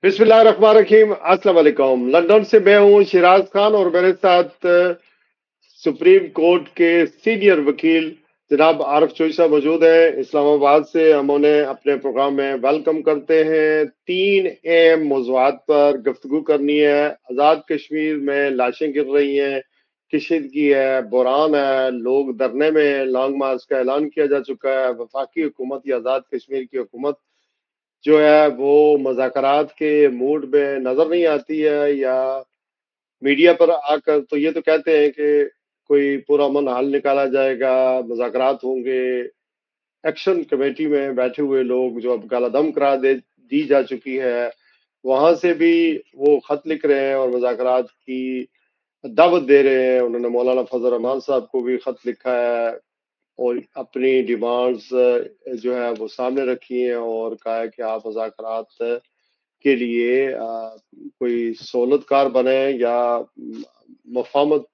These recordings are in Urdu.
بسم اللہ الرحمن الرحیم، السلام علیکم۔ لندن سے میں ہوں شیراز خان اور میرے ساتھ سپریم کورٹ کے سینئر وکیل جناب عارف چوئی صاحب موجود ہیں۔ اسلام آباد سے ہم انہیں اپنے پروگرام میں ویلکم کرتے ہیں۔ 3 اہم موضوعات پر گفتگو کرنی ہے۔ آزاد کشمیر میں لاشیں گر رہی ہیں، کشیدگی ہے، بحران ہے، لوگ دھرنے میں، لانگ مارچ کا اعلان کیا جا چکا ہے۔ وفاقی حکومت یا آزاد کشمیر کی حکومت جو ہے وہ مذاکرات کے موڈ میں نظر نہیں آتی ہے، یا میڈیا پر آ کر تو یہ تو کہتے ہیں کہ کوئی پرامن حل نکالا جائے گا، مذاکرات ہوں گے۔ ایکشن کمیٹی میں بیٹھے ہوئے لوگ جو اب کالعدم قرار دی جا چکی ہے، وہاں سے بھی وہ خط لکھ رہے ہیں اور مذاکرات کی دعوت دے رہے ہیں۔ انہوں نے مولانا فضل الرحمان صاحب کو بھی خط لکھا ہے اور اپنی ڈیمانڈز جو ہے وہ سامنے رکھی ہیں اور کہا ہے کہ آپ مذاکرات کے لیے کوئی سہولت کار بنے یا مفاہمت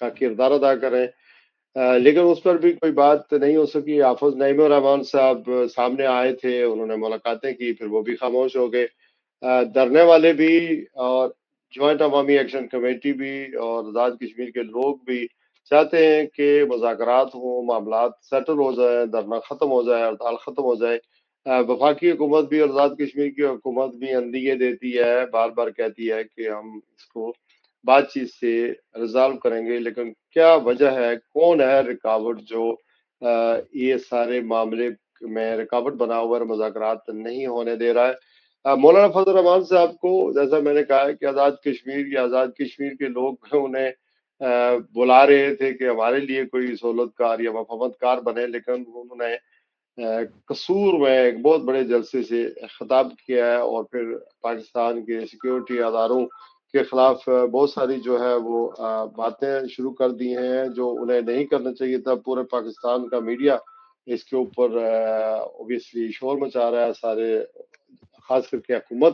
کا کردار ادا کریں، لیکن اس پر بھی کوئی بات نہیں ہو سکی۔ حافظ نعیم الرحمان صاحب سامنے آئے تھے، انہوں نے ملاقاتیں کی، پھر وہ بھی خاموش ہو گئے۔ دھرنے والے بھی اور جوائنٹ عوامی ایکشن کمیٹی بھی اور آزاد کشمیر کے لوگ بھی چاہتے ہیں کہ مذاکرات ہوں، معاملات سیٹل ہو جائے، دھرنا ختم ہو جائے، ہڑتال ختم ہو جائے۔ وفاقی حکومت بھی اور آزاد کشمیر کی حکومت بھی اندیے دیتی ہے، بار بار کہتی ہے کہ ہم اس کو بات چیت سے ریزالو کریں گے، لیکن کیا وجہ ہے، کون ہے رکاوٹ جو یہ سارے معاملے میں رکاوٹ بنا ہوا ہے، مذاکرات نہیں ہونے دے رہا ہے؟ مولانا فضل الرحمان صاحب کو جیسا میں نے کہا ہے کہ آزاد کشمیر یا آزاد کشمیر کے لوگ انہیں بلا رہے تھے کہ ہمارے لیے کوئی سہولت کار یا مفاہمت کار بنے، لیکن انہوں نے قصور میں ایک بہت بڑے جلسے سے خطاب کیا ہے اور پھر پاکستان کے سیکیورٹی اداروں کے خلاف بہت ساری جو ہے وہ باتیں شروع کر دی ہیں جو انہیں نہیں کرنا چاہیے تھا۔ پورے پاکستان کا میڈیا اس کے اوپر اوبیسلی شور مچا رہا ہے، سارے خاص کر کے حکومت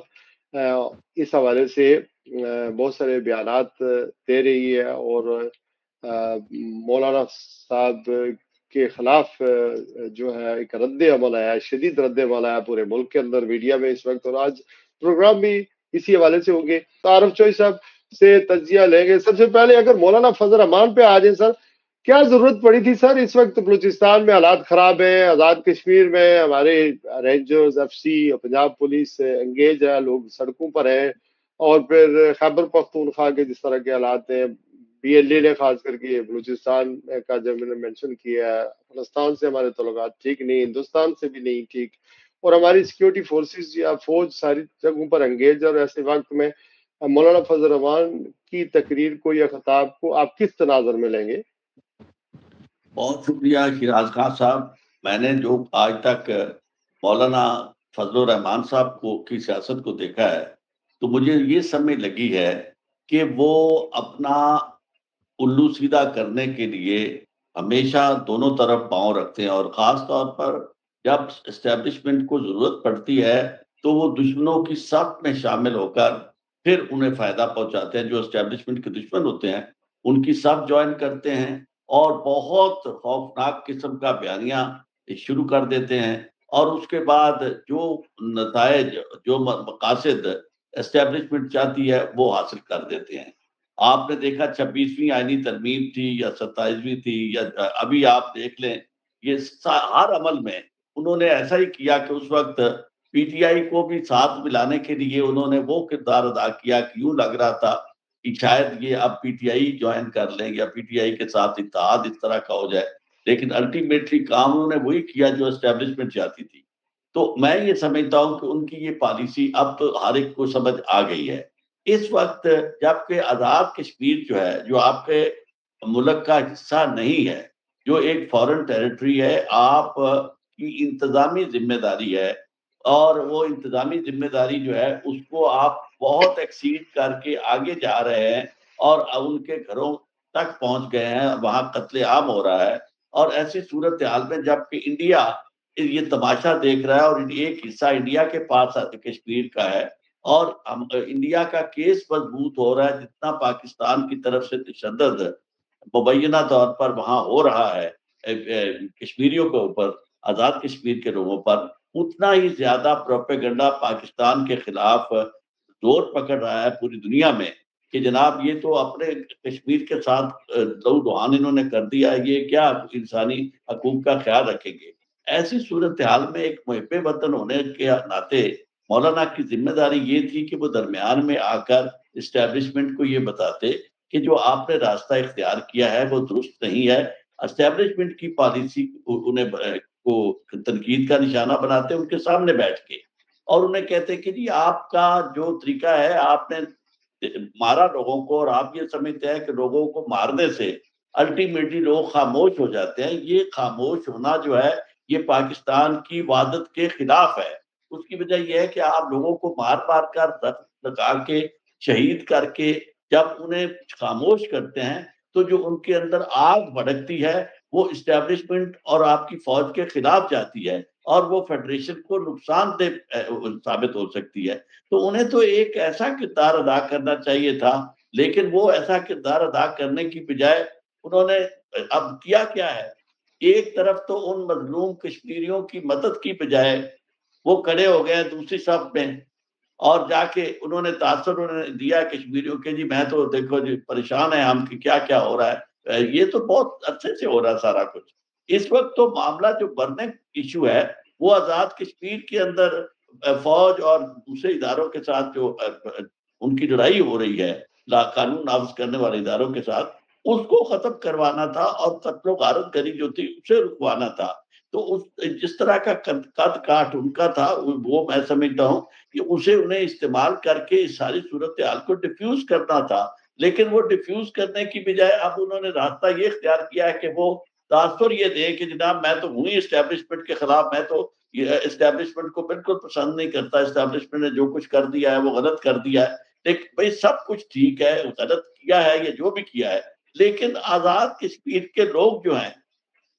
اس حوالے سے بہت سارے بیانات دے رہی ہے اور مولانا صاحب کے خلاف جو ہے ایک رد عمل آیا ہے، شدید رد عمل آیا پورے ملک کے اندر میڈیا میں اس وقت، اور آج پروگرام بھی اسی حوالے سے ہوں گے۔ تو عارف چوئی صاحب سے تجزیہ لیں گے۔ سب سے پہلے اگر مولانا فضل الرحمان پہ آ جائیں سر، کیا ضرورت پڑی تھی سر؟ اس وقت بلوچستان میں حالات خراب ہیں، آزاد کشمیر میں ہمارے رینجرز، ایف سی اور پنجاب پولیس انگیج ہے، لوگ سڑکوں پر ہیں، اور پھر خیبر پختونخوا کے جس طرح کے حالات ہیں، بی ایل اے نے خاص کر کے بلوچستان کا جب میں نے مینشن کیا ہے، افغانستان سے ہمارے تعلقات ٹھیک نہیں، ہندوستان سے بھی نہیں ٹھیک، اور ہماری سیکیورٹی فورسز یا فوج ساری جگہوں پر انگیج ہے، اور ایسے وقت میں مولانا فضل الرحمان کی تقریر کو یا خطاب کو آپ کس تناظر میں لیں گے؟ بہت شکریہ شیراز خان صاحب۔ میں نے جو آج تک مولانا فضل الرحمان صاحب کی سیاست کو دیکھا ہے تو مجھے یہ سمجھ لگی ہے کہ وہ اپنا الو سیدھا کرنے کے لیے ہمیشہ دونوں طرف پاؤں رکھتے ہیں، اور خاص طور پر جب اسٹیبلشمنٹ کو ضرورت پڑتی ہے تو وہ دشمنوں کی صف میں شامل ہو کر پھر انہیں فائدہ پہنچاتے ہیں۔ جو اسٹیبلشمنٹ کے دشمن ہوتے ہیں ان کی صف جوائن کرتے ہیں اور بہت خوفناک قسم کا بیانیہ شروع کر دیتے ہیں، اور اس کے بعد جو نتائج، جو مقاصد اسٹیبلشمنٹ چاہتی ہے وہ حاصل کر دیتے ہیں۔ آپ نے دیکھا 26ویں آئینی ترمیم تھی یا 27ویں تھی، یا ابھی آپ دیکھ لیں، یہ ہر عمل میں انہوں نے ایسا ہی کیا کہ اس وقت پی ٹی آئی کو بھی ساتھ ملانے کے لیے انہوں نے وہ کردار ادا کیا کہ یوں لگ رہا تھا کہ شاید یہ اب پی ٹی آئی جوائن کر لیں یا پی ٹی آئی کے ساتھ اتحاد اس طرح کا ہو جائے، لیکن الٹیمیٹلی کام انہوں نے وہی کیا جو اسٹیبلشمنٹ چاہتی تھی۔ تو میں یہ سمجھتا ہوں کہ ان کی یہ پالیسی اب تو ہر ایک کو سمجھ آ گئی ہے۔ اس وقت جبکہ آزاد کشمیر جو ہے، جو آپ کے ملک کا حصہ نہیں ہے، جو ایک فورن ٹیریٹری ہے، آپ کی انتظامی ذمہ داری ہے، اور وہ انتظامی ذمہ داری جو ہے اس کو آپ بہت ایکسیڈ کر کے آگے جا رہے ہیں، اور ان کے گھروں تک پہنچ گئے ہیں، وہاں قتل عام ہو رہا ہے۔ اور ایسی صورتحال میں جبکہ انڈیا یہ تماشا دیکھ رہا ہے، اور ایک حصہ انڈیا کے پاس کشمیر کا ہے، اور انڈیا کا کیس مضبوط ہو رہا ہے، جتنا پاکستان کی طرف سے تشدد مبینہ طور پر وہاں ہو رہا ہے کشمیریوں کے اوپر، آزاد کشمیر کے لوگوں پر، اتنا ہی زیادہ پروپیگنڈا پاکستان کے خلاف زور پکڑ رہا ہے پوری دنیا میں کہ جناب یہ تو اپنے کشمیر کے ساتھ لہو لہان انہوں نے کر دیا، یہ کیا انسانی حقوق کا خیال رکھیں گے۔ ایسی صورتحال میں ایک محب وطن ہونے کے ناطے مولانا کی ذمہ داری یہ تھی کہ وہ درمیان میں آ کر اسٹیبلشمنٹ کو یہ بتاتے کہ جو آپ نے راستہ اختیار کیا ہے وہ درست نہیں ہے۔ اسٹیبلشمنٹ کی پالیسی انہیں کو تنقید کا نشانہ بناتے ان کے سامنے بیٹھ کے، اور انہیں کہتے کہ جی آپ کا جو طریقہ ہے، آپ نے مارا لوگوں کو اور آپ یہ سمجھتے ہیں کہ لوگوں کو مارنے سے الٹیمیٹلی لوگ خاموش ہو جاتے ہیں۔ یہ خاموش ہونا جو ہے یہ پاکستان کی وحدت کے خلاف ہے۔ اس کی وجہ یہ ہے کہ آپ لوگوں کو مار مار کر لگا کے شہید کر کے جب انہیں خاموش کرتے ہیں تو جو ان کے اندر آگ بھڑکتی ہے وہ اسٹیبلشمنٹ اور آپ کی فوج کے خلاف جاتی ہے اور وہ فیڈریشن کو نقصان دہ ثابت ہو سکتی ہے۔ تو انہیں تو ایک ایسا کردار ادا کرنا چاہیے تھا، لیکن وہ ایسا کردار ادا کرنے کی بجائے انہوں نے اب کیا کیا ہے، ایک طرف تو ان مظلوم کشمیریوں کی مدد کی بجائے وہ کھڑے ہو گئے دوسری صف میں اور جا کے انہوں نے تاثر دیا کشمیریوں کے، جی میں تو دیکھو جی پریشان ہے ہم کہ کیا کیا ہو رہا ہے، یہ تو بہت اچھے سے ہو رہا ہے سارا کچھ۔ اس وقت تو معاملہ جو برننگ ایشو ہے وہ آزاد کشمیر کے اندر فوج اور دوسرے اداروں کے ساتھ جو ان کی لڑائی ہو رہی ہے قانون نافذ کرنے والے اداروں کے ساتھ، اس کو ختم کروانا تھا اور قتل و غارت گری جو تھی اسے رکوانا تھا۔ تو جس طرح کا قد کاٹ ان کا تھا وہ میں سمجھتا ہوں کہ اسے انہیں استعمال کر کے اس ساری صورتحال کو ڈیفیوز کرنا تھا، لیکن وہ ڈیفیوز کرنے کی بجائے اب انہوں نے راستہ یہ اختیار کیا ہے کہ وہ تاثر یہ دے کہ جناب میں تو ہوں ہی اسٹیبلشمنٹ کے خلاف، میں تو اسٹیبلشمنٹ کو بالکل پسند نہیں کرتا، اسٹیبلشمنٹ نے جو کچھ کر دیا ہے وہ غلط کر دیا ہے۔ لیکن بھائی سب کچھ ٹھیک ہے، غلط کیا ہے یا جو بھی کیا ہے، لیکن آزاد کشمیر کے لوگ جو ہیں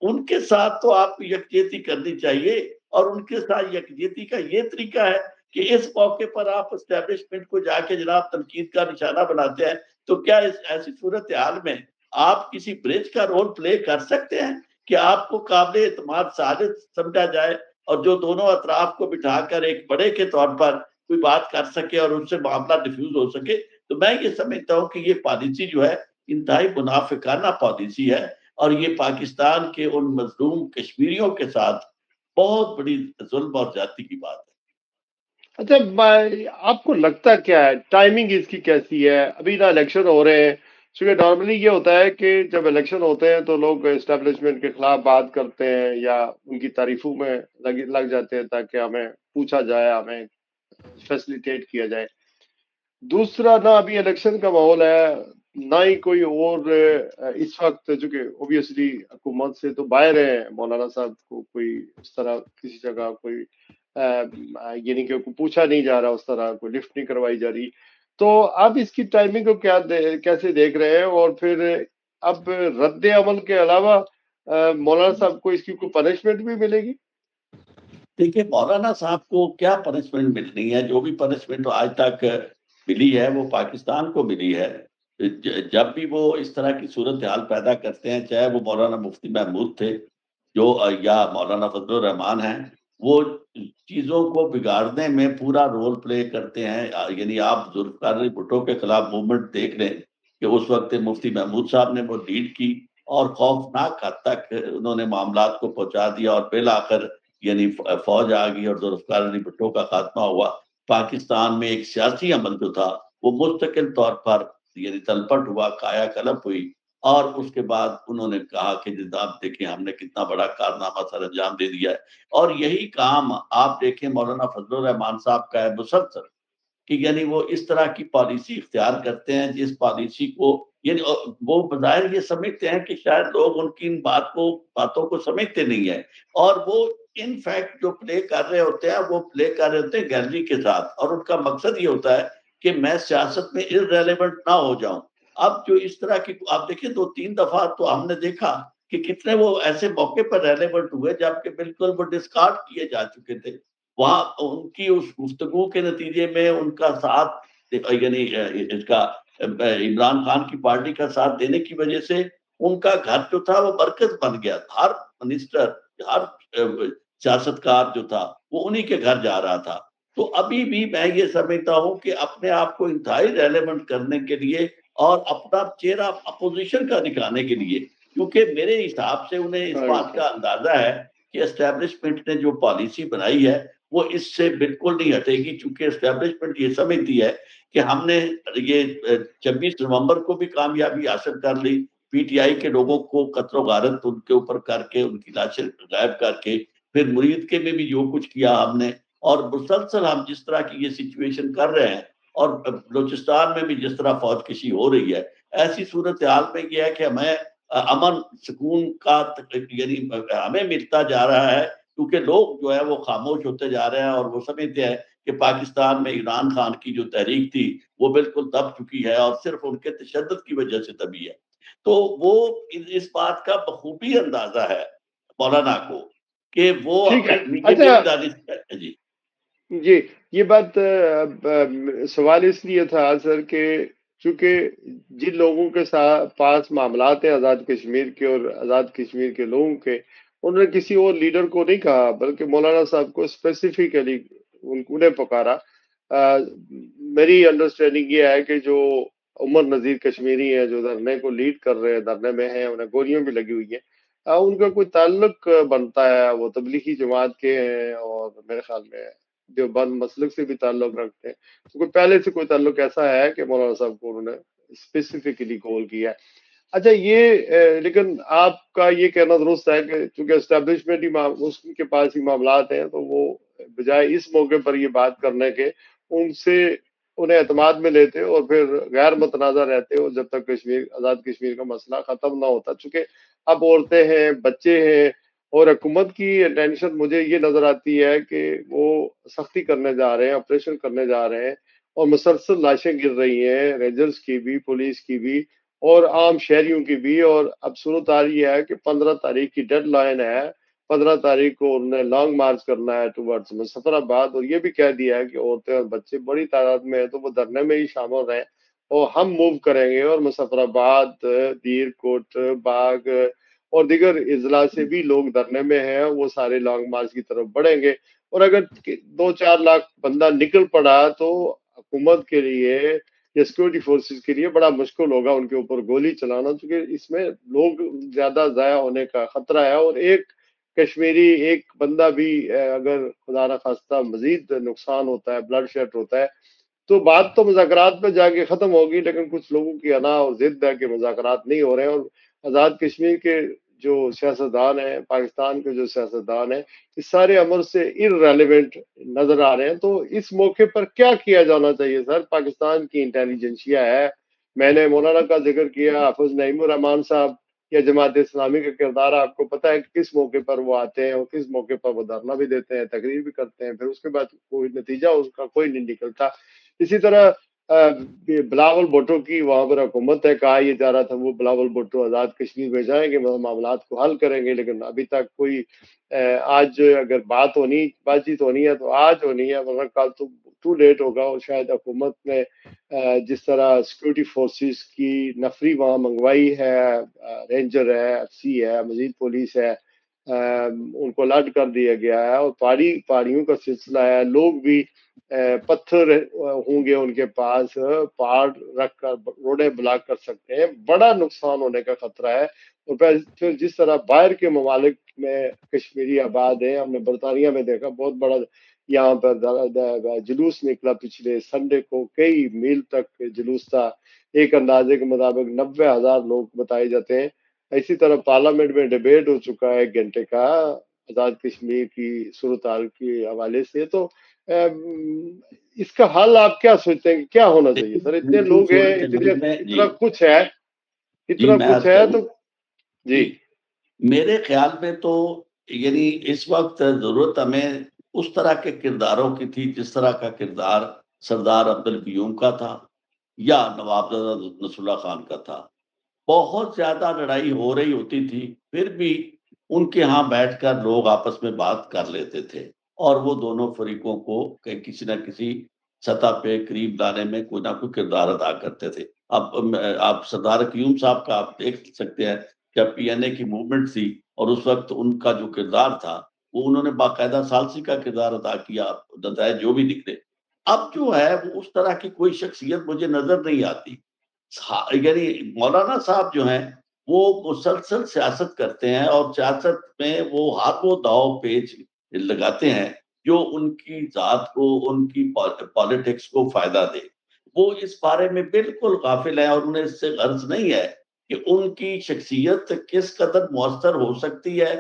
ان کے ساتھ تو آپ کو یکجہتی کرنی چاہیے، اور ان کے ساتھ یکجہتی کا یہ طریقہ ہے کہ اس موقع پر آپ اسٹیبلشمنٹ کو جا کے جناب تنقید کا نشانہ بناتے ہیں۔ تو کیا اس ایسی صورتحال میں آپ کسی برج کا رول پلے کر سکتے ہیں کہ آپ کو قابل اعتماد ثابت سمجھا جائے اور جو دونوں اطراف کو بٹھا کر ایک بڑے کے طور پر کوئی بات کر سکے اور ان سے معاملہ ڈیفیوز ہو سکے؟ تو میں یہ سمجھتا ہوں کہ یہ پالیسی جو ہے انتہائی منافقانہ پالیسی ہے، اور یہ پاکستان کے ان مظلوم کشمیریوں کے ساتھ بہت بڑی ظلم اور زیادتی کی بات ہے۔ اچھا آپ کو لگتا کیا ہے ٹائمنگ اس کی کیسی ہے؟ ابھی نا الیکشن ہو رہے ہیں، چونکہ نارملی یہ ہوتا ہے کہ جب الیکشن ہوتے ہیں تو لوگ اسٹیبلشمنٹ کے خلاف بات کرتے ہیں یا ان کی تعریفوں میں لگ جاتے ہیں تاکہ ہمیں پوچھا جائے، ہمیں فیسلیٹیٹ کیا جائے۔ دوسرا نہ ابھی الیکشن کا ماحول ہے، نہ ہی کوئی اور اس وقت، چونکہ اوبیسلی حکومت سے تو باہر ہے مولانا صاحب کو، کوئی اس طرح کسی جگہ کوئی یعنی کہ پوچھا نہیں جا رہا، اس طرح کوئی لفٹ نہیں کروائی جا رہی۔ تو آپ اس کی ٹائمنگ کو کیسے دیکھ رہے ہیں؟ اور پھر اب رد عمل کے علاوہ مولانا صاحب کو اس کی کوئی پنشمنٹ بھی ملے گی؟ دیکھیے مولانا صاحب کو کیا پنشمنٹ ملنی ہے؟ جو بھی پنشمنٹ آج تک ملی ہے وہ پاکستان کو ملی ہے۔ جب بھی وہ اس طرح کی صورتحال پیدا کرتے ہیں، چاہے وہ مولانا مفتی محمود تھے جو یا مولانا فضل الرحمان ہیں، وہ چیزوں کو بگاڑنے میں پورا رول پلے کرتے ہیں۔ یعنی آپ ذوالفقار علی بھٹو کے خلاف موومنٹ دیکھ لیں کہ اس وقت مفتی محمود صاحب نے وہ لیڈ کی اور خوفناک حد تک انہوں نے معاملات کو پہنچا دیا، اور بالآخر یعنی فوج آ گئی اور ذوالفقار علی بھٹو کا خاتمہ ہوا۔ پاکستان میں ایک سیاسی عمل جو تھا وہ مستقل طور پر یعنی تلپٹ ہوا، کایا کلپ ہوئی، اور اس کے بعد انہوں نے کہا کہ جناب دیکھیں ہم نے کتنا بڑا کارنامہ سر انجام دے دیا ہے۔ اور یہی کام آپ دیکھیں مولانا فضل الرحمان صاحب کا ہے مسلسل، کہ یعنی وہ اس طرح کی پالیسی اختیار کرتے ہیں جس پالیسی کو یعنی وہ بظاہر یہ سمجھتے ہیں کہ شاید لوگ ان کی ان باتوں کو سمجھتے نہیں ہیں، اور وہ ان فیکٹ جو پلے کر رہے ہوتے ہیں وہ پلے کر رہے ہوتے ہیں گیلری کے ساتھ، اور ان کا مقصد یہ ہوتا ہے کہ میں سیاست میں irrelevant نہ ہو جاؤں۔ اب جو اس طرح کی آپ دیکھیں 2-3 دفعہ تو ہم نے دیکھا کہ کتنے وہ ایسے موقع پر ریلیونٹ ہوئے جبکہ بالکل وہ ڈسکارڈ کیے جا چکے تھے۔ وہاں ان کی اس گفتگو کے نتیجے میں ان کا ساتھ یعنی اس کا عمران خان کی پارٹی کا ساتھ دینے کی وجہ سے ان کا گھر جو تھا وہ مرکز بن گیا۔ ہر منسٹر، ہر سیاستکار جو تھا وہ انہی کے گھر جا رہا تھا. تو ابھی بھی میں یہ سمجھتا ہوں کہ اپنے آپ کو انتہائی ریلیونٹ کرنے کے لیے اور اپنا چہرہ اپوزیشن کا دکھانے کے لیے، کیونکہ میرے حساب سے انہیں اس بات کا اندازہ ہے کہ اسٹیبلشمنٹ نے جو پالیسی بنائی ہے وہ اس سے بالکل نہیں ہٹے گی، چونکہ اسٹیبلشمنٹ یہ سمجھتی ہے کہ ہم نے یہ 26 نومبر کو بھی کامیابی حاصل کر لی، پی ٹی آئی کے لوگوں کو قتل و غارت ان کے اوپر کر کے، ان کی لاشیں غائب کر کے، پھر مرید کے میں بھی جو کچھ کیا ہم نے، اور مسلسل ہم جس طرح کی یہ سچویشن کر رہے ہیں، اور بلوچستان میں بھی جس طرح فوج کشی ہو رہی ہے، ایسی صورتحال میں یہ ہے کہ ہمیں امن سکون کا یعنی ہمیں ملتا جا رہا ہے، کیونکہ لوگ جو ہے وہ خاموش ہوتے جا رہے ہیں اور وہ سمجھتے ہیں کہ پاکستان میں عمران خان کی جو تحریک تھی وہ بالکل دب چکی ہے اور صرف ان کے تشدد کی وجہ سے دبی ہے. تو وہ اس بات کا بخوبی اندازہ ہے مولانا کو کہ وہ ٹھیک ہے. یہ اچھا میری دانش ہے. جی جی، یہ بات سوال اس لیے تھا سر کہ چونکہ جن لوگوں کے پاس معاملات ہیں آزاد کشمیر کے اور آزاد کشمیر کے لوگوں کے، انہوں نے کسی اور لیڈر کو نہیں کہا بلکہ مولانا صاحب کو اسپیسیفکلی انہیں پکارا. میری انڈرسٹینڈنگ یہ ہے کہ جو عمر نذیر کشمیری ہیں جو دھرنے کو لیڈ کر رہے ہیں، دھرنے میں ہیں، انہیں گولیاں بھی لگی ہوئی ہیں، ان کا کوئی تعلق بنتا ہے، وہ تبلیغی جماعت کے ہیں اور میرے خیال میں جو بند مسلک سے بھی تعلق رکھتے ہیں، تو کوئی پہلے سے کوئی تعلق ایسا ہے کہ مولانا صاحب کو انہوں نے اسپیسیفکلی کال کیا ہے. اچھا یہ لیکن آپ کا یہ کہنا درست ہے کہ چونکہ اسٹیبلشمنٹ ہی اس کے پاس ہی معاملات ہیں، تو وہ بجائے اس موقع پر یہ بات کرنے کے ان سے انہیں اعتماد میں لیتے اور پھر غیر متنازع رہتے اور جب تک کشمیر آزاد کشمیر کا مسئلہ ختم نہ ہوتا. چونکہ اب عورتیں ہیں، بچے ہیں، اور حکومت کی ٹینشن مجھے یہ نظر آتی ہے کہ وہ سختی کرنے جا رہے ہیں، آپریشن کرنے جا رہے ہیں، اور مسلسل لاشیں گر رہی ہیں، رینجرز کی بھی، پولیس کی بھی، اور عام شہریوں کی بھی. اور اب صورت آ رہی ہے کہ 15 تاریخ کی ڈیڈ لائن ہے، 15 تاریخ کو انہوں نے لانگ مارچ کرنا ہے ٹوورڈز مظفرآباد، اور یہ بھی کہہ دیا ہے کہ عورتیں اور بچے بڑی تعداد میں ہیں تو وہ دھرنے میں ہی شامل رہیں، اور ہم موو کریں گے اور مظفرآباد، دیر کوٹ، باغ اور دیگر اضلاع سے بھی لوگ دھرنے میں ہیں، وہ سارے لانگ مارچ کی طرف بڑھیں گے. اور اگر 2-4 لاکھ بندہ نکل پڑا تو حکومت کے لیے یا سیکورٹی فورسز کے لیے بڑا مشکل ہوگا ان کے اوپر گولی چلانا، کیونکہ اس میں لوگ زیادہ ضائع ہونے کا خطرہ ہے. اور ایک کشمیری ایک بندہ بھی اگر خدا نخواستہ مزید نقصان ہوتا ہے، بلڈ شیڈ ہوتا ہے، تو بات تو مذاکرات میں جا کے ختم ہوگی. لیکن کچھ لوگوں کی انا اور ضد ہے کہ مذاکرات نہیں ہو رہے ہیں، اور آزاد کشمیر کے جو سیاستدان ہیں، پاکستان کے جو سیاستدان ہیں، اس سارے عمل سے ارریلیونٹ نظر آ رہے ہیں. تو اس موقع پر کیا کیا جانا چاہیے سر؟ پاکستان کی انٹیلیجنسیا ہے، میں نے مولانا کا ذکر کیا، حافظ نعیم الرحمان صاحب یا جماعت اسلامی کا کردار آپ کو پتہ ہے کہ کس موقع پر وہ آتے ہیں اور کس موقع پر وہ دھرنا بھی دیتے ہیں، تقریر بھی کرتے ہیں، پھر اس کے بعد کوئی نتیجہ اس کا کوئی نہیں نکلتا. اسی طرح بلاول بھٹو کی وہاں پر حکومت ہے، کہا یہ جا رہا تھا وہ بلاول بھٹو آزاد کشمیر میں جائیں گے، معاملات کو حل کریں گے، لیکن ابھی تک کوئی آج اگر بات چیت ہونی ہے تو آج ہونی ہے، ورنہ کل تو ٹو لیٹ ہوگا. اور شاید حکومت نے جس طرح سیکورٹی فورسز کی نفری وہاں منگوائی ہے، رینجر ہے، ایف سی ہے، مزید پولیس ہے، ان کو الرٹ کر دیا گیا ہے، اور پہاڑیوں کا سلسلہ ہے، لوگ بھی پتھر ہوں گے ان کے پاس، پہاڑ رکھ کر روڈیں بلاک کر سکتے ہیں، بڑا نقصان ہونے کا خطرہ ہے. اور پھر جس طرح باہر کے ممالک میں کشمیری آباد ہیں، ہم نے برطانیہ میں دیکھا بہت بڑا یہاں پر جلوس نکلا پچھلے سنڈے کو، کئی میل تک جلوس تھا، ایک اندازے کے مطابق 90,000 لوگ بتائے جاتے ہیں. اسی طرح پارلیمنٹ میں ڈیبیٹ ہو چکا ہے 1 گھنٹے کا آزاد کشمیر کی صورتحال کے حوالے سے. تو اس کا حل آپ کیا سوچتے ہیں کہ کیا ہونا چاہیے سر؟ اتنے لوگ ہیں، اتنا کچھ ہے، جی اتنا میں کچھ عرض ہے کروں. تو جی میرے خیال میں تو یعنی اس وقت ضرورت ہمیں اس طرح کے کرداروں کی تھی جس طرح کا کردار سردار عبدالقیوم کا تھا یا نواب نصر اللہ خان کا تھا. بہت زیادہ لڑائی ہو رہی ہوتی تھی، پھر بھی ان کے ہاں بیٹھ کر لوگ آپس میں بات کر لیتے تھے، اور وہ دونوں فریقوں کو کسی نہ کسی سطح پہ قریب لانے میں کوئی نہ کوئی کردار ادا کرتے تھے. اب آپ سردار قیوم صاحب کا آپ دیکھ سکتے ہیں، جب پی این اے کی موومنٹ تھی اور اس وقت ان کا جو کردار تھا وہ انہوں نے باقاعدہ ثالثی کا کردار ادا کیا، نتائج جو بھی نکلے۔ اب جو ہے وہ اس طرح کی کوئی شخصیت مجھے نظر نہیں آتی۔ یعنی مولانا صاحب جو ہیں وہ مسلسل سیاست کرتے ہیں، اور سیاست میں وہ ہر وہ داؤ پیچ لگاتے ہیں جو ان کی ذات کو، ان کی پالیٹکس کو فائدہ دے۔ وہ اس بارے میں بالکل غافل ہیں، اور انہیں اس سے غرض نہیں ہے کہ ان کی شخصیت کس قدر مؤثر ہو سکتی ہے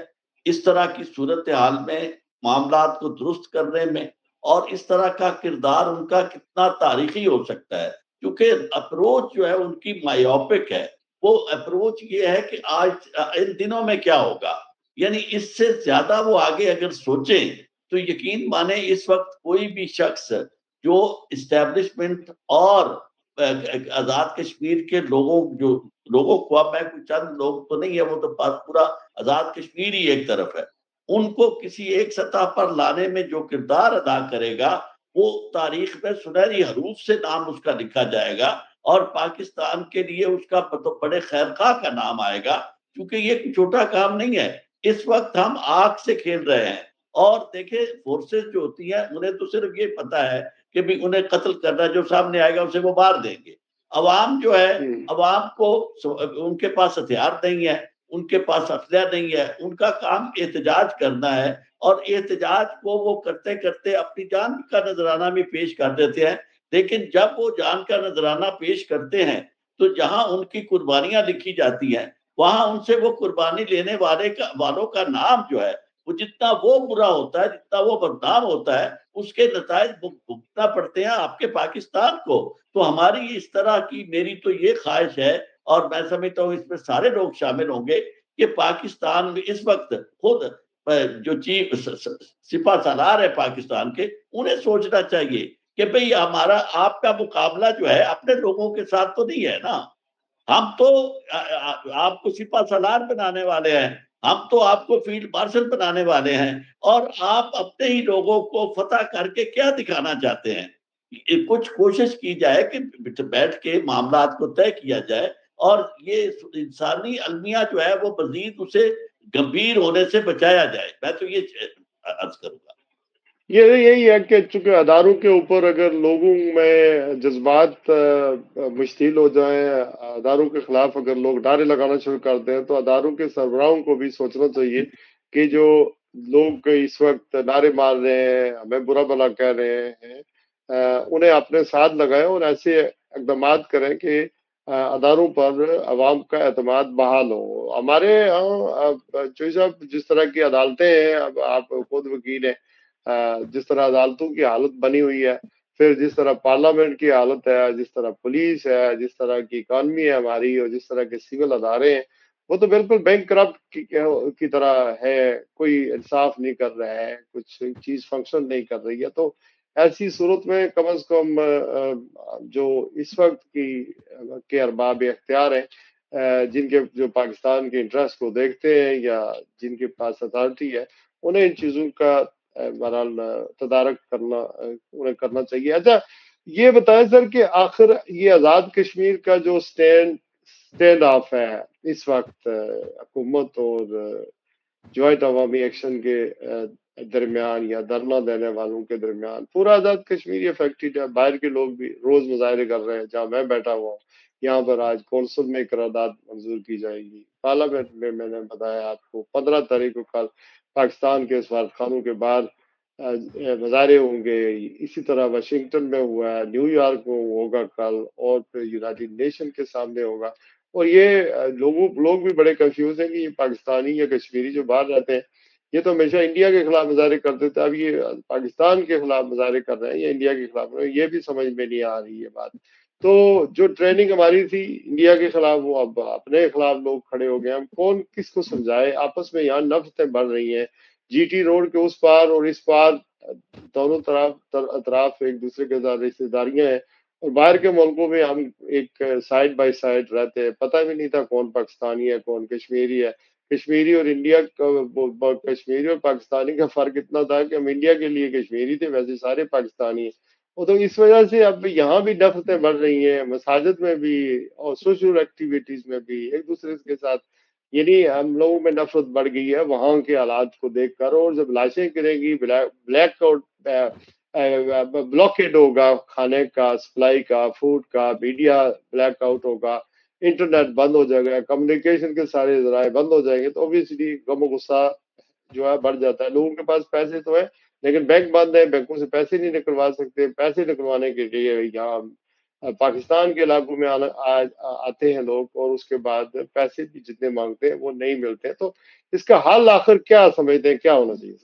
اس طرح کی صورتحال میں، معاملات کو درست کرنے میں، اور اس طرح کا کردار ان کا کتنا تاریخی ہو سکتا ہے، کیونکہ اپروچ جو ہے ان کی مایوپک ہے۔ وہ اپروچ یہ ہے کہ آج ان دنوں میں کیا ہوگا، یعنی اس سے زیادہ وہ آگے اگر سوچیں تو یقین مانیں اس وقت کوئی بھی شخص جو اسٹیبلشمنٹ اور آزاد کشمیر کے لوگوں کو، اب میں کوئی چند لوگ تو نہیں ہے، وہ تو پورا آزاد کشمیر ہی ایک طرف ہے، ان کو کسی ایک سطح پر لانے میں جو کردار ادا کرے گا وہ تاریخ میں سنہری حروف سے نام اس کا لکھا جائے گا، اور پاکستان کے لیے اس کا بڑے خیر خواہ کا نام آئے گا، کیونکہ یہ کوئی چھوٹا کام نہیں ہے۔ اس وقت ہم آگ سے کھیل رہے ہیں، اور دیکھیں فورسز جو ہوتی ہیں انہیں تو صرف یہ پتا ہے کہ بھی انہیں قتل کرنا، جو سامنے آئے گا اسے وہ مار دیں گے۔ عوام جو ہے، عوام کو ان کے پاس ہتھیار نہیں ہے، ان کے پاس اسلحہ نہیں ہے، ان کا کام احتجاج کرنا ہے، اور احتجاج کو وہ کرتے کرتے اپنی جان کا نذرانہ بھی پیش کر دیتے ہیں۔ لیکن جب وہ جان کا نذرانہ پیش کرتے ہیں تو جہاں ان کی قربانیاں لکھی جاتی ہیں وہاں ان سے وہ قربانی لینے والوں کا نام جو ہے وہ جتنا وہ برا ہوتا ہے، جتنا وہ بدنام ہوتا ہے، اس کے نتائج بھگتنا پڑتے ہیں آپ کے پاکستان کو۔ تو ہماری اس طرح کی، میری تو یہ خواہش ہے، اور میں سمجھتا ہوں اس میں سارے لوگ شامل ہوں گے، کہ پاکستان میں اس وقت خود جو چیف سپاہ سالار ہے پاکستان کے، انہیں سوچنا چاہیے کہ بھئی ہمارا آپ کا مقابلہ جو ہے اپنے لوگوں کے ساتھ تو نہیں ہے نا، ہم تو آپ کو سپاہ سالار بنانے والے ہیں، ہم تو آپ کو فیلڈ مارشل بنانے والے ہیں، اور آپ اپنے ہی لوگوں کو فتح کر کے کیا دکھانا چاہتے ہیں؟ کچھ کوشش کی جائے کہ بیٹھ کے معاملات کو طے کیا جائے، اور یہ انسانی المیہ جو ہے وہ مزید اسے گمبھیر ہونے سے بچایا جائے۔ میں تو یہ عرض کروں گا۔ یہی ہے کہ چونکہ اداروں کے اوپر اگر لوگوں میں جذبات مشتعل ہو جائیں، اداروں کے خلاف اگر لوگ نعرے لگانا شروع کر دیں، تو اداروں کے سربراہوں کو بھی سوچنا چاہیے کہ جو لوگ اس وقت نعرے مار رہے ہیں، ہمیں برا بھلا کہہ رہے ہیں، انہیں اپنے ساتھ لگائیں اور ایسے اقدامات کریں کہ اداروں پر عوام کا اعتماد بحال ہو۔ ہمارے ہاں چوئی صاحب، جس طرح کی عدالتیں ہیں، اب آپ خود وکیل ہیں، جس طرح عدالتوں کی حالت بنی ہوئی ہے، پھر جس طرح پارلیمنٹ کی حالت ہے، جس طرح پولیس ہے، جس طرح کی اکانومی ہے ہماری، اور جس طرح کے سول ادارے ہیں، وہ تو بالکل بینک کرپٹ کی طرح ہے، کوئی انصاف نہیں کر رہا ہے، کچھ چیز فنکشن نہیں کر رہی ہے۔ تو ایسی صورت میں کم از کم جو اس وقت کے ارباب اختیار ہیں، جن کے جو پاکستان کے انٹرسٹ کو دیکھتے ہیں یا جن کے پاس اتھارٹی ہے، انہیں ان چیزوں کا بہرحال تدارک انہیں کرنا چاہیے۔ اچھا، یہ بتائیں سر کہ آخر یہ آزاد کشمیر کا جو اسٹینڈ آف ہے اس وقت حکومت اور جوائنٹ عوامی ایکشن کے درمیان، یا دھرنا دینے والوں کے درمیان، پورا آزاد کشمیر یہ افیکٹڈ ہے۔ باہر کے لوگ بھی روز مظاہرے کر رہے ہیں، جہاں میں بیٹھا ہوا ہوں یہاں پر آج کونسل میں قرارداد منظور کی جائے گی، پارلیمنٹ میں نے بتایا آپ کو 15 تاریخ کو کل پاکستان کے سفارت خانوں کے باہر مظاہرے ہوں گے، اسی طرح واشنگٹن میں ہوا ہے، نیو یارک میں ہوگا کل، اور پھر یونائیٹڈ نیشن کے سامنے ہوگا۔ اور یہ لوگ بھی بڑے کنفیوز ہیں کہ یہ پاکستانی یا کشمیری جو باہر رہتے ہیں، یہ تو ہمیشہ انڈیا کے خلاف مظاہرے کرتے تھے، اب یہ پاکستان کے خلاف مظاہرے کر رہے ہیں یا انڈیا کے خلاف، یہ بھی سمجھ میں نہیں آ رہی ہے بات۔ تو جو ٹریننگ ہماری تھی انڈیا کے خلاف، وہ اب اپنے خلاف لوگ کھڑے ہو گئے، ہم کون کس کو سمجھائے؟ آپس میں یہاں نفرتیں بڑھ رہی ہیں، جی ٹی روڈ کے اس پار اور اس پار دونوں اطراف ایک دوسرے کے ساتھ رشتے داریاں ہیں، اور باہر کے ملکوں میں ہم ایک سائڈ بائی سائڈ رہتے ہیں، پتہ بھی نہیں تھا کون پاکستانی ہے کون کشمیری ہے۔ کشمیری اور کشمیری اور پاکستانی کا فرق اتنا تھا کہ ہم انڈیا کے لیے کشمیری تھے، ویسے سارے پاکستانی ہیں۔ وہ تو اس وجہ سے اب یہاں بھی نفرتیں بڑھ رہی ہیں، مساجد میں بھی اور سوشل ایکٹیویٹیز میں بھی ایک دوسرے کے ساتھ یعنی ہم لوگوں میں نفرت بڑھ گئی ہے وہاں کے حالات کو دیکھ کر، اور جب لاشیں گریں گی، بلیک آؤٹ بلاکیڈ ہوگا، کھانے کا، سپلائی کا، فوڈ کا، میڈیا بلیک آؤٹ ہوگا، انٹرنیٹ بند ہو جائے گا، کمیونیکیشن کے سارے ذرائع بند ہو جائیں گے، تو اوبیسلی غم و غصہ جو ہے بڑھ جاتا ہے. لوگوں کے پاس پیسے تو ہے لیکن بینک بند ہے، بینکوں سے پیسے نہیں نکلوا سکتے. پیسے نکلوانے کے لیے یہاں پاکستان کے علاقوں میں آتے ہیں لوگ، اور اس کے بعد پیسے بھی جتنے مانگتے ہیں وہ نہیں ملتے. تو اس کا حل آخر کیا سمجھتے ہیں، کیا ہونا چاہیے؟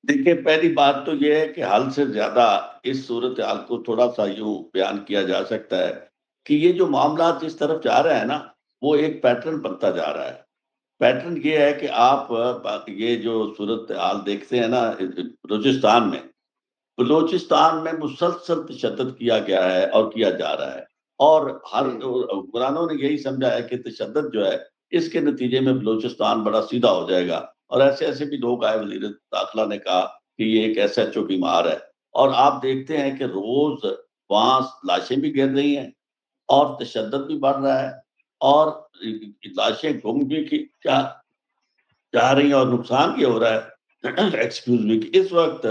دیکھیے، پہلی بات تو یہ ہے کہ حل سے زیادہ اس صورتحال کو تھوڑا سا یوں بیان کیا جا سکتا ہے کہ یہ جو معاملات جس طرف جا رہے ہیں نا، وہ ایک پیٹرن بنتا جا رہا ہے. پیٹرن یہ ہے کہ آپ یہ جو صورتحال دیکھتے ہیں نا بلوچستان میں مسلسل تشدد کیا گیا ہے اور کیا جا رہا ہے، اور ہر حکمرانوں نے یہی سمجھا ہے کہ تشدد جو ہے اس کے نتیجے میں بلوچستان بڑا سیدھا ہو جائے گا. اور ایسے ایسے بھی لوگ آئے، وزیر داخلہ نے کہا کہ یہ ایک ایس ایچ او بیمار ہے. اور آپ دیکھتے ہیں کہ روز وہاں لاشیں بھی گر رہی ہیں اور تشدد بھی بڑھ رہا ہے، اور لاشیں گم بھی جا رہی ہیں اور نقصان بھی ہو رہا ہے. ایکسکیوز می، اس وقت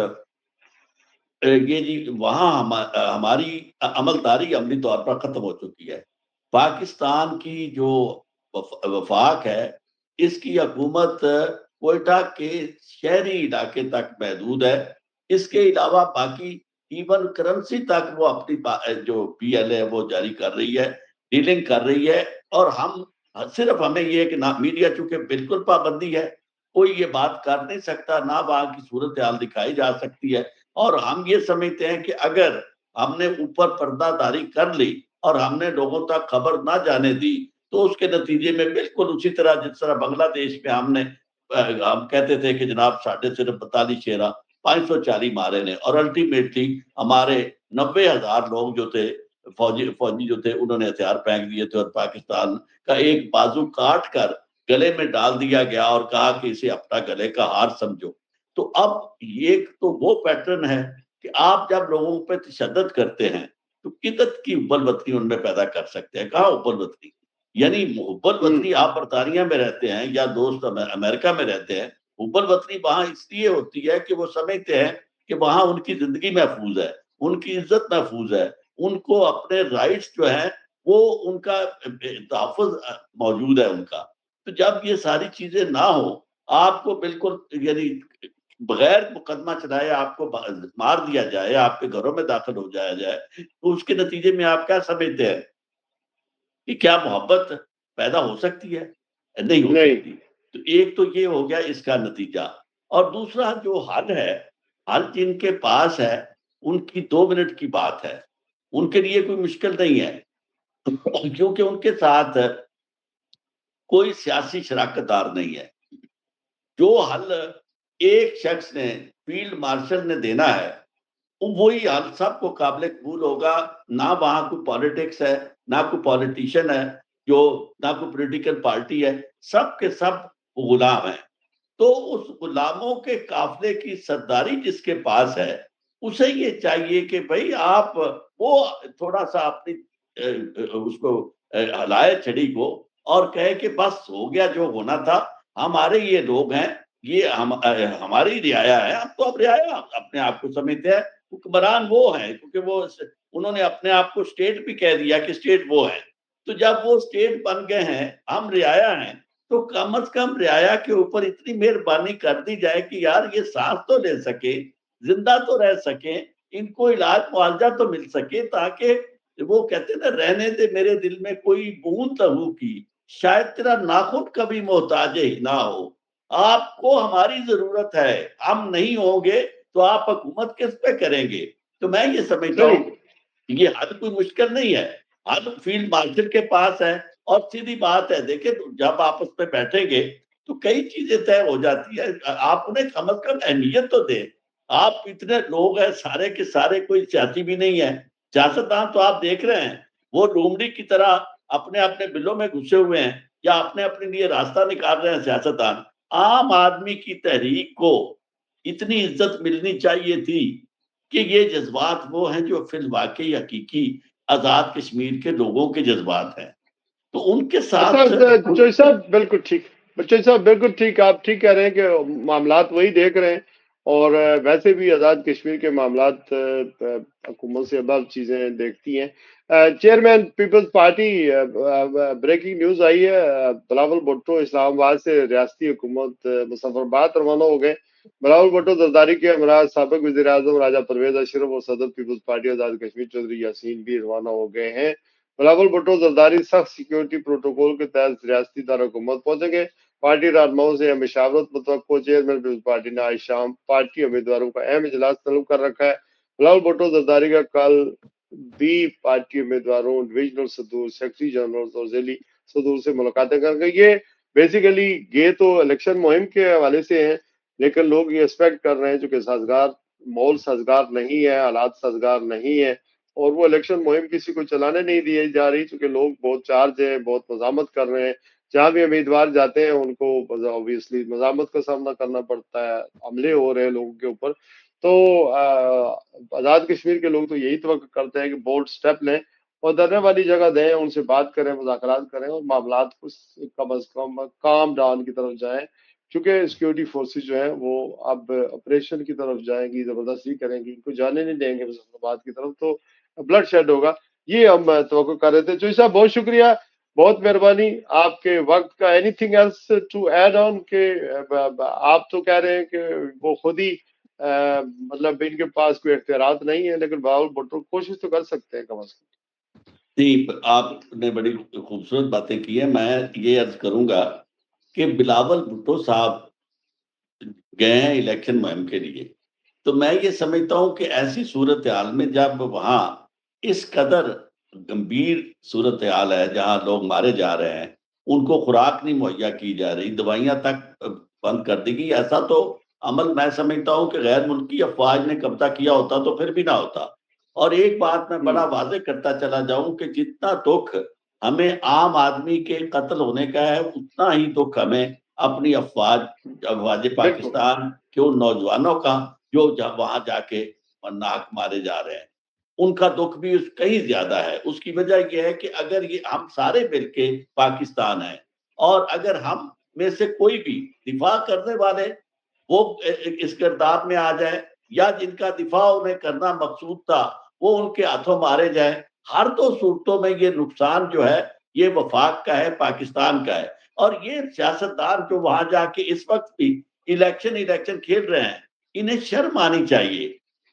یہ جی وہاں ہماری عملداری عملی طور پر ختم ہو چکی ہے. پاکستان کی جو وفاق ہے، اس کی حکومت کوئٹہ کے شہری علاقے تک محدود ہے. اس کے علاوہ باقی ایون کرنسی تک وہ اپنی جو پی ایل ہے وہ جاری کر رہی ہے، ڈیلنگ کر رہی ہے. اور ہم صرف ہمیں یہ کہ میڈیا چونکہ بالکل پابندی ہے، کوئی یہ بات کر نہیں سکتا، نہ وہاں کی صورتحال دکھائی جا سکتی ہے. اور ہم یہ سمجھتے ہیں کہ اگر ہم نے اوپر پردہ داری کر لی اور ہم نے لوگوں تک خبر نہ جانے دی، تو اس کے نتیجے میں بالکل اسی طرح جس طرح بنگلہ دیش میں ہم کہتے تھے کہ جناب ساڑھے صرف 42 شیرہ 540 مارے نے، اور الٹیمیٹلی ہمارے 90,000 لوگ جو تھے فوجی جو تھے انہوں نے ہتھیار پھینک دیے تھے، اور پاکستان کا ایک بازو کاٹ کر گلے میں ڈال دیا گیا اور کہا کہ اسے اپنا گلے کا ہار سمجھو. تو اب یہ تو وہ پیٹرن ہے کہ آپ جب لوگوں پہ تشدد کرتے ہیں تو قدرت کی حب الوطنی ان میں پیدا کر سکتے ہیں. کہاں حب الوطنی؟ یعنی حب الوطنی آپ برطانیہ میں رہتے ہیں یا دوست امریکہ میں رہتے ہیں، حب الوطنی وہاں اس لیے ہوتی ہے کہ وہ سمجھتے ہیں کہ وہاں ان کی زندگی محفوظ ہے، ان کی عزت محفوظ ہے، ان کو اپنے رائٹس جو ہیں وہ ان کا تحفظ موجود ہے ان کا. تو جب یہ ساری چیزیں نہ ہو، آپ کو بالکل یعنی بغیر مقدمہ چلائے آپ کو مار دیا جائے، آپ کے گھروں میں داخل ہو جایا جائے، تو اس کے نتیجے میں آپ کیا سمجھتے ہیں کہ کیا محبت پیدا ہو سکتی ہے؟ نہیں ہو سکتی. تو ایک تو یہ ہو گیا اس کا نتیجہ. اور دوسرا جو حل ہے، حل جن کے پاس ہے ان کی 2 منٹ کی بات ہے، ان کے لیے کوئی مشکل نہیں ہے، کیونکہ ان کے ساتھ کوئی سیاسی شراکت دار نہیں ہے. جو حل ایک شخص نے، فیلڈ مارشل نے دینا ہے، وہی حل سب کو قابل قبول ہوگا. نہ وہاں کوئی پالیٹکس ہے، نہ کوئی پالیٹیشین ہے، نہ کوئی پولیٹیکل پارٹی ہے، سب کے سب غلام ہیں. تو اس غلاموں کے قافلے کی سرداری جس کے پاس ہے، اسے یہ چاہیے کہ بھئی آپ وہ تھوڑا سا اپنی اس کو ہلائے چھڑی کو اور کہے کہ بس ہو گیا جو ہونا تھا، ہمارے یہ لوگ ہیں، یہ ہماری رعایا ہے. ہم تو اب رعایا اپنے آپ کو سمجھتے ہیں، حکمران وہ ہیں کیونکہ انہوں نے اپنے آپ کو اسٹیٹ بھی کہہ دیا کہ اسٹیٹ وہ ہے. تو جب وہ اسٹیٹ بن گئے ہیں، ہم رعایا ہیں، تو کم از کم رعایا کے اوپر اتنی مہربانی کر دی جائے کہ یار یہ سانس تو لے سکے، زندہ تو رہ سکیں، ان کو علاج معالجہ تو مل سکے، تاکہ وہ کہتے ہیں نا رہنے دے میرے دل میں کوئی بوند لہو کی، شاید تیرا ناخن کبھی محتاج ہی نہ ہو. آپ کو ہماری ضرورت ہے، ہم نہیں ہوں گے تو آپ حکومت کس پہ کریں گے. تو میں یہ سمجھتا ہوں یہ حل کوئی مشکل نہیں ہے، حل فیلڈ مارشل کے پاس ہے. اور سیدھی بات ہے، دیکھیں جب آپس میں بیٹھیں گے تو کئی چیزیں طے ہو جاتی ہے. آپ انہیں کم از کم اہمیت تو دیں. آپ اتنے لوگ ہیں سارے کے سارے، کوئی سیاسی بھی نہیں ہے. سیاستدان تو آپ دیکھ رہے ہیں وہ لومڑی کی طرح اپنے اپنے بلوں میں گھسے ہوئے ہیں، یا اپنے اپنے لیے راستہ نکال رہے ہیں سیاستدان. عام آدمی کی تحریک کو اتنی عزت ملنی چاہیے تھی کہ یہ جذبات وہ ہیں جو فی الواقع حقیقی آزاد کشمیر کے لوگوں کے جذبات ہیں. تو ان کے ساتھ اچھا جوئی صاحب، بالکل ٹھیک. بچے صاحب بالکل ٹھیک، آپ ٹھیک کہہ رہے ہیں کہ معاملات وہی دیکھ رہے ہیں، اور ویسے بھی آزاد کشمیر کے معاملات حکومت سے اب چیزیں دیکھتی ہیں۔ Chairman Peoples Party, breaking news آئی ہے، بلاول بھٹو اسلام آباد سے ریاستی حکومت مظفرآباد روانہ ہو گئے۔ بلاول بھٹو زرداری کے ہمراہ سابق وزیر اعظم راجہ پرویز اشرف اور صدر پیپلز پارٹی آزاد کشمیر چودھری یاسین بھی روانہ ہو گئے ہیں۔ بلاول بھٹو زرداری سخت سیکیورٹی پروٹوکول کے تحت ریاستی دارالحکومت پہنچیں گے۔ پارٹی رہنماؤں سے مشاورت متوقع۔ چیئرمین پیپلز پارٹی نے آج شام پارٹی امیدواروں کا اہم اجلاس طلب کر رکھا ہے۔ بلاول بھٹو زرداری کا کل بھی پارٹی امیدواروں، ڈویژنل صدور، سیکرٹری جنرل اور ذیلی صدور سے ملاقاتیں کر گئی۔ یہ بیسیکلی یہ تو الیکشن مہم کے حوالے سے ہیں، لیکن لوگ یہ ایکسپیکٹ کر رہے ہیں چونکہ سازگار ماحول سازگار نہیں ہے، حالات سازگار نہیں ہے، اور وہ الیکشن مہم کسی کو چلانے نہیں دی جا رہی چونکہ لوگ بہت چارج ہیں، بہت مزاحمت کر رہے ہیں۔ جہاں بھی امیدوار جاتے ہیں ان کو obviously مزاحمت کا سامنا کرنا پڑتا ہے، حملے ہو رہے ہیں لوگوں کے اوپر۔ تو آزاد کشمیر کے لوگ تو یہی توقع کرتے ہیں کہ بولڈ سٹیپ لیں اور ڈرنے والی جگہ دیں، ان سے بات کریں، مذاکرات کریں اور معاملات کو کم از کم کام ڈاؤن کی طرف جائیں، کیونکہ سیکورٹی فورسز جو ہیں وہ اب آپریشن کی طرف جائیں گی، زبردستی کریں گی، ان کو جانے نہیں دیں گے مظفرآباد کی طرف، تو بلڈ شیڈ ہوگا۔ یہ ہم توقع کر رہے تھے۔ چوئی صاحب بہت شکریہ، بہت مہربانی آپ کے وقت کا۔ Anything else to add on کہ آپ تو کہہ رہے ہیں کہ وہ خود ہی مطلب ان کے پاس کوئی اختیارات نہیں ہے، لیکن بلاول بھٹو کوشش تو کر سکتے ہیں کم از کم۔ نہیں، آپ نے بڑی خوبصورت باتیں کی ہیں۔ میں یہ عرض کروں گا کہ بلاول بھٹو صاحب گئے ہیں الیکشن مہم کے لیے، تو میں یہ سمجھتا ہوں کہ ایسی صورتحال میں جب وہاں اس قدر گمبھیر صورتحال ہے، جہاں لوگ مارے جا رہے ہیں، ان کو خوراک نہیں مہیا کی جا رہی، دوائیاں تک بند کر دی گئی، ایسا تو عمل میں سمجھتا ہوں کہ غیر ملکی افواج نے قبضہ کیا ہوتا تو پھر بھی نہ ہوتا۔ اور ایک بات میں بڑا واضح کرتا چلا جاؤں کہ جتنا دکھ ہمیں عام آدمی کے قتل ہونے کا ہے، اتنا ہی دکھ ہمیں اپنی افواج بالکل پاکستان کے ان نوجوانوں کا جو وہاں جا کے ناک مارے جا رہے ہیں، ان کا دکھ بھی کہیں زیادہ ہے۔ اس کی وجہ یہ ہے کہ اگر یہ ہم سارے مل کے پاکستان ہیں، اور اگر ہم میں سے کوئی بھی دفاع کرنے والے وہ اس کردار میں آ جائے، یا جن کا دفاع انہیں کرنا مقصود تھا وہ ان کے ہاتھوں مارے جائیں، ہر دو صورتوں میں یہ نقصان جو ہے یہ وفاق کا ہے، پاکستان کا ہے۔ اور یہ سیاستدان جو وہاں جا کے اس وقت بھی الیکشن کھیل رہے ہیں، انہیں شرم آنی چاہیے۔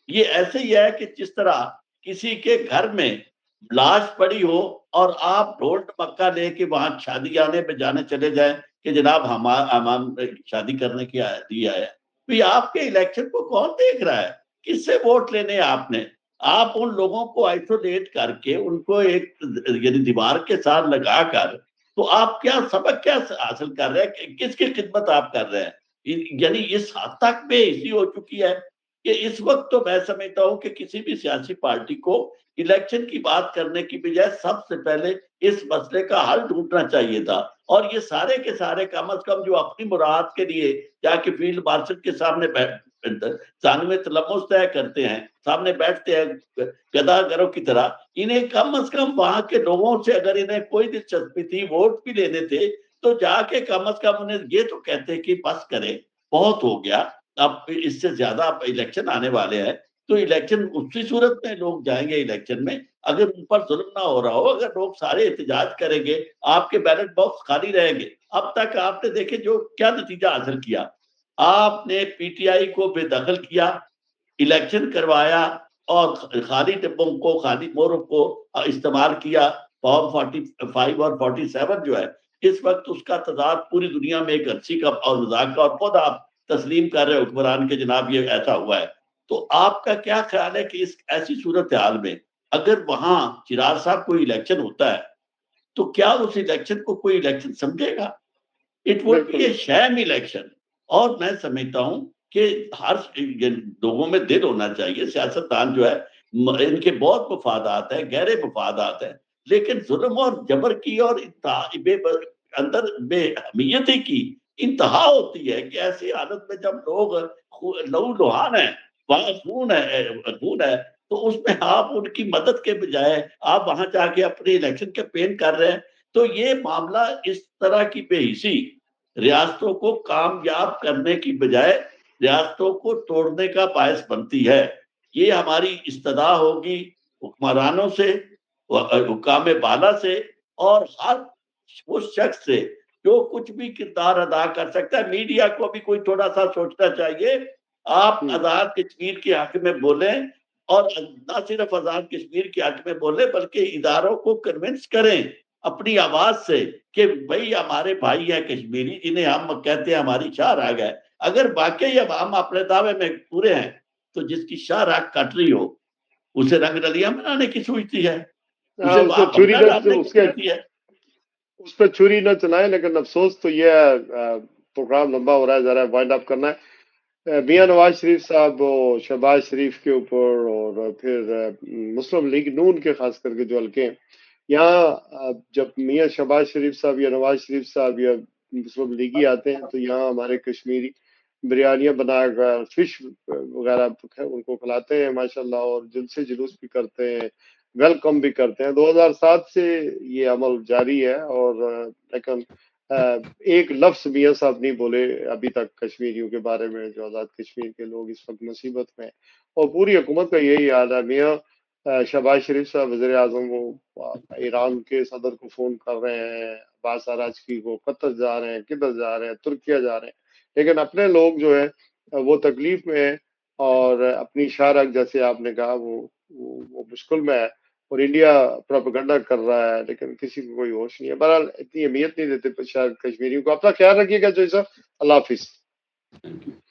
یہ ایسے ہی ہے کہ جس طرح کسی کے گھر میں لاش پڑی ہو اور آپ ڈھول ڈمکا لے کے وہاں شادی آنے پہ جانے چلے جائیں کہ جناب ہم شادی کرنے کی دیا ہے، تو آپ کے الیکشن کو کون دیکھ رہا ہے؟ کس سے ووٹ لینے آپ نے؟ آپ ان لوگوں کو آئسولیٹ کر کے ان کو ایک یعنی دیوار کے ساتھ لگا کر، تو آپ کیا سبق کیا حاصل کر رہے ہیں؟ کس کی خدمت آپ کر رہے ہیں؟ یعنی اس حد تک بے حسی ہو چکی ہے کہ اس وقت تو میں سمجھتا ہوں کہ کسی بھی سیاسی پارٹی کو الیکشن کی بات کرنے کی بجائے سب سے پہلے اس مسئلے کا حل ڈھونڈنا چاہیے تھا۔ اور یہ سارے کے سارے کم از کم جو اپنی مراد کے لیے جا کے فیلڈ مارشل کے سامنے ثانوی تلمس طے کرتے ہیں، سامنے بیٹھتے ہیں گدا گروں کی طرح، انہیں کم از کم وہاں کے لوگوں سے اگر انہیں کوئی دلچسپی تھی ووٹ بھی لینے تھے تو جا کے کم از کم انہیں یہ تو کہتے کہ بس کریں، بہت ہو گیا، اب اس سے زیادہ الیکشن آنے والے ہیں۔ تو الیکشن اسی صورت میں لوگ جائیں گے الیکشن میں اگر ان پر ظلم نہ ہو رہا ہو، اگر لوگ سارے احتجاج کریں گے، آپ کے بیلٹ باکس خالی رہیں گے۔ اب تک آپ نے دیکھے جو کیا نتیجہ حاصل کیا، آپ نے پی ٹی آئی کو بے دخل کیا، الیکشن کروایا، اور خالی ڈبوں کو، خالی موروں کو استعمال کیا۔ فارم 45 اور 47 جو ہے اس وقت اس کا تضاد پوری دنیا میں ایک ہنسی کا اور مذاق کا، اور خود آپ تسلیم کر رہے حکمران کے جناب یہ ایسا ہوا ہے۔ تو آپ کا کیا خیال ہے کہ اس ایسی صورتحال میں اگر وہاں چراغ صاحب کوئی الیکشن ہوتا ہے تو کیا اس الیکشن کو کوئی الیکشن سمجھے گا؟ It would be a sham election. اور میں سمجھتا ہوں کہ ہر لوگوں میں دل ہونا چاہیے، سیاستدان جو ہے ان کے بہت مفادات ہیں، گہرے مفادات ہیں، لیکن ظلم اور جبر کی اور اندر بے اہمیتی کی انتہا ہوتی ہے کہ ایسی حالت میں جب لوگ لہو لہان ہیں، وہاں خون ہے، تو اس میں آپ ان کی مدد کے بجائے آپ وہاں جا کے اپنے الیکشن کیمپین کر رہے ہیں۔ تو یہ معاملہ اس طرح کی بے حسی ریاستوں کو کامیاب کرنے کی بجائے ریاستوں کو توڑنے کا باعث بنتی ہے. یہ ہماری استدعا ہوگی حکمرانوں سے، حکام بالا سے، اور ہر اس شخص سے جو کچھ بھی کردار ادا کر سکتا ہے. میڈیا کو بھی کوئی تھوڑا سا سوچنا چاہیے. آپ آزاد کشمیر کے حق میں بولیں، اور نہ صرف آزاد کشمیر کے حق میں بولیں بلکہ اداروں کو کنونس کریں اپنی آواز سے کہ بھئی ہمارے بھائی ہیں کشمیری جنہیں ہم کہتے ہیں ہماری شاہ راگ ہے. اگر واقعی اب ہم اپنے دعوے میں پورے ہیں تو جس کی شاہ راگ کٹ رہی ہو اسے رنگ رلیاں بنانے کی سوچتی ہے، اسے اس پہ وہاں چھری بمنا ڈالنے کی سوچتی ہے. اس پہ چھری نہ چلائیں، لیکن افسوس تو یہ ہے پروگرام لمبا ہو رہا ہے، ذرا وائنڈ اپ کرنا ہے. میاں نواز شریف صاحب شہباز شریف کے اوپر اور پھر مسلم لیگ نون کے خاص کر کے جو حلقے ہیں یہاں، جب میاں شہباز شریف صاحب یا نواز شریف صاحب یا مسلم لیگی آتے ہیں تو یہاں ہمارے کشمیری بریانیاں بنا کر فش وغیرہ ان کو کھلاتے ہیں ماشاءاللہ، اور جن سے جلوس بھی کرتے ہیں، ویلکم بھی کرتے ہیں. 2007 سے یہ عمل جاری ہے، اور لیکن ایک لفظ میاں صاحب نہیں بولے ابھی تک کشمیریوں کے بارے میں، جو آزاد کشمیر کے لوگ اس وقت مصیبت میں ہیں. اور پوری حکومت کا یہی حال ہے. میاں شہباز شریف صاحب وزیر اعظم وہ ایران کے صدر کو فون کر رہے ہیں، عباس اراجکی کو، قطر جا رہے ہیں، کدھر جا رہے ہیں، ترکیہ جا رہے ہیں، لیکن اپنے لوگ جو ہے وہ تکلیف میں ہیں، اور اپنی شارک جیسے آپ نے کہا وہ مشکل میں ہے، اور انڈیا پروپیگنڈا کر رہا ہے لیکن کسی کو کوئی ہوش نہیں ہے. بہرحال اتنی اہمیت نہیں دیتے شاید کشمیریوں کو. اپنا خیال رکھیے گا جو صاحب. اللہ حافظ.